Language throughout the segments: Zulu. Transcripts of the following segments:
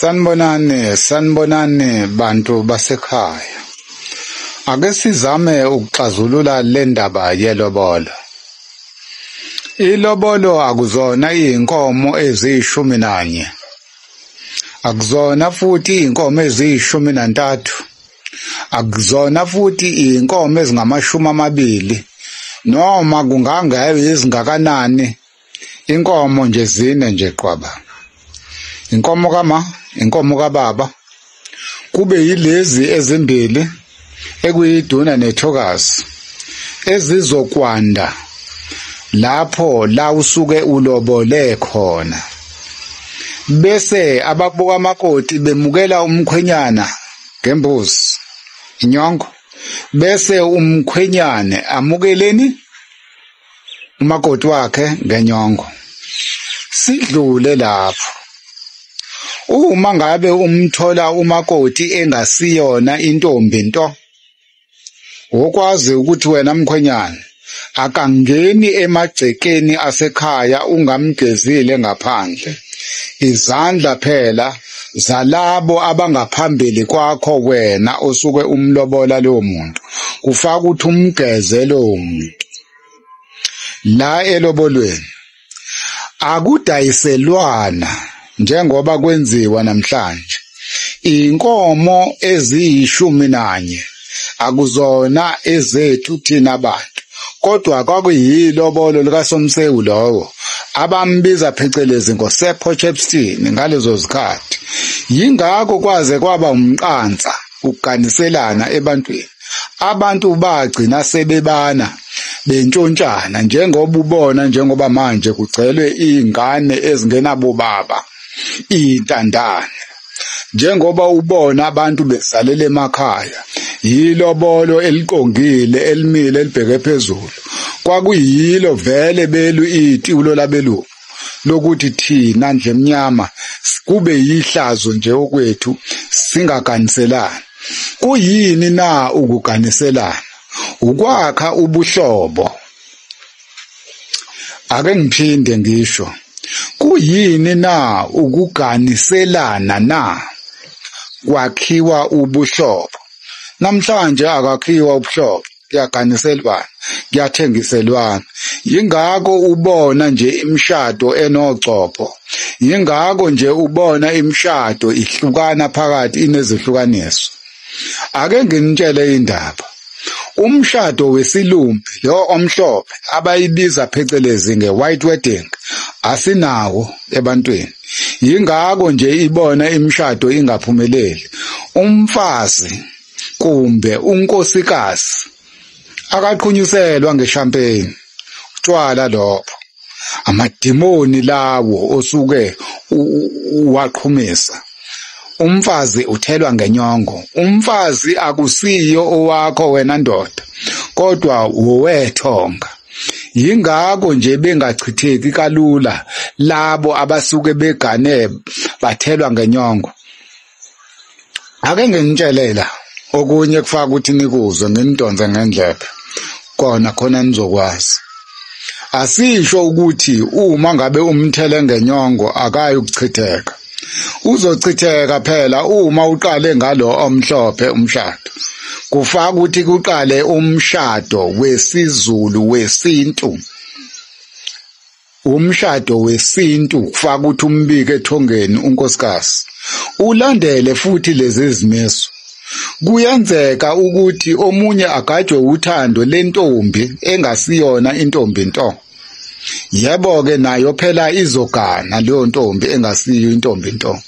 Sanibonani bantu basekhaya. Ake sizame ukuxazulula le ndaba yelobolo. Ilobolo akuzona inkomo eziyishumi-nanye. Akuzona futhi inkomo eziyishumi-nantathu. Akuzona futhi inkomo ezingama-20 noma kungangabe ezingakanani. Inkomo nje zine nje qwaba. Inkomo kababa, kube yilezi ezimbili ekuyiduna nethokazi ezizokwanda lapho la usuke ulobole khona. Bese ababuka makoti bemukela umkhwenyana ngembuzi, inyongo, bese umkhwenyane amukeleni umakoti wakhe ngenyongo. Sidlule lapho. Uma ngabe umthola umakoti engasiyona intombi nto, ukwazi ukuthi wena mkhwenyana akangeni emagcekeni asekhaya ungamgezile ngaphandle. Izandla phela zalabo abangaphambili kwakho wena osuke umlobola lowo muntu, kufaka ukuthi umgeze lowo muntu. La elobolweni akudayiselwana njengoba kwenziwa namhlanje. Inkomo eziyishumi-nanye akuzona ezethu thina bantu, kodwa kwakuyilobolo likaSomsewu lowo abambiza phecelezi ngoSepho-Chepstein ngalezo zikhathi. Yingakho kwaze kwaba umqansa ukuganiselana ebantwini. Abantu bagcina sebebana bentshontshana njengoba ubona njengoba manje kugcelwe izingane ezingenabo baba, intandane. Njengoba ubona abantu besalela emakhaya, yilobolo eliqongile elimile elibheke phezulu. Kwakuyilo vele belu itulo labelungu lokuthi thina nje emnyama kube yihlazo nje okwethu singaganiselani. Kuyini na ukuganiselana? Ukwakha ubuhlobo. Ake ngiphinde ngisho. Kuyini na ukuganiselana na? Kwakhiwa ubuhlobo. Namhlanje akakhiwa ubuhlobo, kuyaganiselwana, kuyathengiselwana. Yingakho ubona nje imishado enocopho. Yingakho nje ubona imishado ihlukana phakathi inezihlukaniso. Ake nginitshele indaba. Umshado wesilumbi lo omhlophe abayibiza phecelezi nge-white wedding asinawo ebantwini. Yingakho nje ibona imishado ingaphumeleli. Umfazi kumbe unkosikazi akaqhunyuselwa ngeshampeni, utshwala lopho, amadimoni lawo osuke waqhumisa. Umfazi uthelwa ngenyongo. Umfazi akusiyo owakho wena ndoda, kodwa wowethonga. Yingakho nje bengachitheki kalula labo abasuke begane bathelwa ngenyongo. Ake nginitshelela okunye kufaka ukuthi nikuzwe, nginidonse ngendlebe khona nizokwazi. Asisho ukuthi uma ngabe umthele ngenyongo akayi ukuchitheka. Uzochitheka phela uma uqale ngalo omhlophe umshado. Kufaka ukuthi kuqale umshado wesiZulu wesintu. Umshado wesintu kufaka ukuthi umbike ethongeni unkosikazi. Ulandele futhi lezi zimiso. Kuyenzeka ukuthi omunye agajwe uthando lentombi engasiyona intombi nto. Yebo-ke nayo phela izogana leyo ntombi engasiyo intombi nto.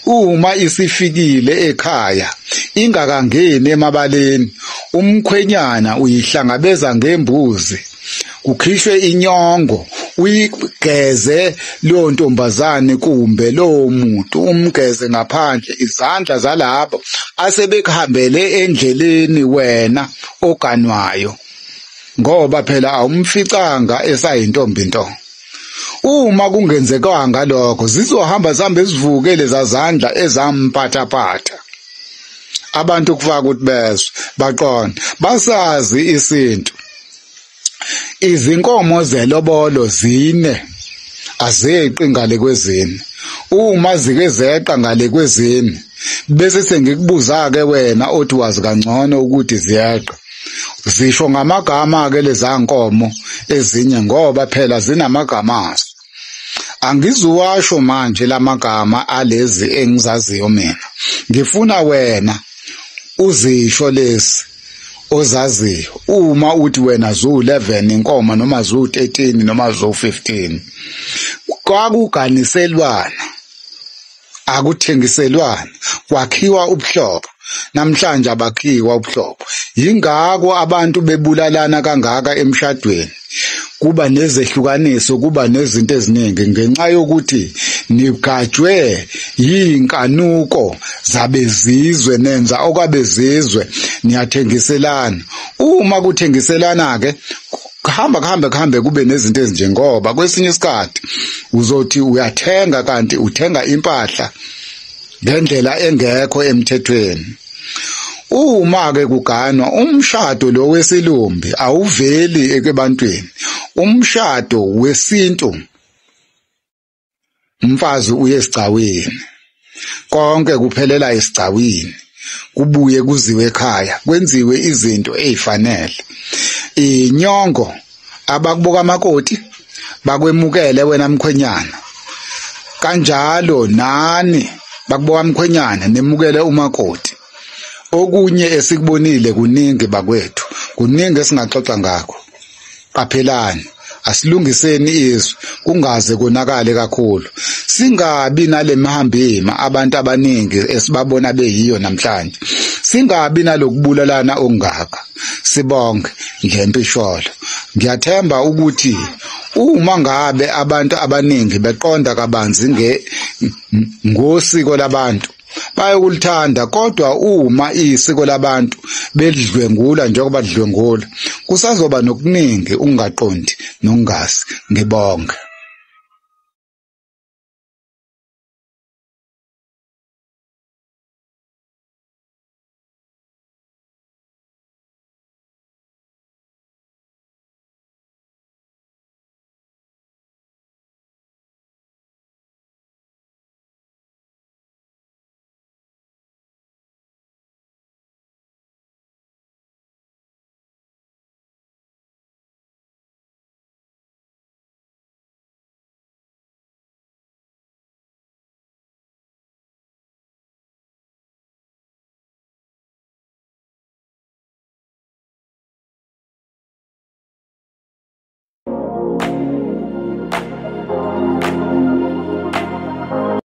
Uma isifikile ekhaya ingakangeni emabaleni, umkhwenyana uyihlangabeza ngembuzi, kukhishwe inyongo, uyigeze leyo ntombazane kumbe lowo muntu, umgeze ngaphandle izandla zalabo asebekuhambele endleleni wena oganwayo, ngoba phela awumficanga esayintombi nto. Uma kungenzekanga lokho, zizohamba zihambe zivukele zazandla ezamphathaphatha. Abantu kufaka ukuthi bezwe, baqonde, basazi isintu. Izinkomo zelobolo zine azeqi ngale kwezini. uma zike zeqa ngale kwezini bese sengikubuza ke wena othi wazi kangcono ukuthi ziyeqa. Zisho ngamagama ke lezankomo ezinye ngoba phela zinamagama azo. Angizuwasho manje lamagama alezi engizaziyo mina. Ngifuna wena uzisho lesi ozaziyo. Uma uthi wena zu11 inkomo noma zu13 noma zu15. Kwakuganiselwana. Akuthengiselwana. Kwakhiwa ubuhlobo. Namhlanje abakhiwa ubuhlobo. Yingakho abantu bebulalana kangaka emshadweni. Kuba nezehlukaniso, kuba nezinto eziningi ngenxa yokuthi nigajwe yinkanuko zabezizwe, nenza okwabezizwe, niyathengiselana. Uma kuthengiselana ke kuhambe kube nezinto ezinje ngoba kwesinye isikhathi uzothi uyathenga kanti uthenga impahla ngendlela engekho emthethweni. Uma ke kuganwa umshado lo wesilumbi awuveli ekebantwini. Umshado wesintu umfazi uye esigcawini. Konke kuphelela esigcawini. Kubuye kuziwe ekhaya, kwenziwe izinto ezifanele. Inyongo abakubuka makoti bakwemukele wena mkhwenyana. Kanjalo nani bakubuka mkhwenyana nemukele umakoti. Okunye esikubonile kuningi bakwethu, kuningi esingaxoxa ngakho. Qaphelani, asilungiseni izwe kungaze konakale kakhulu. Singabi nale mahambima abantu abaningi esibabona beyiyo namhlanje. Singabi nalokubulalana ongaka. Sibonke ngempisholo. Ngiyathemba ukuthi uma ngabe abantu abaningi beqonda kabanzi ngosiko labantu bayokulithanda, kodwa uma isiko labantu bedlwengula njengoba badlwengula kusazoba nokuningi ungaqondi nongazi. Ngibonge.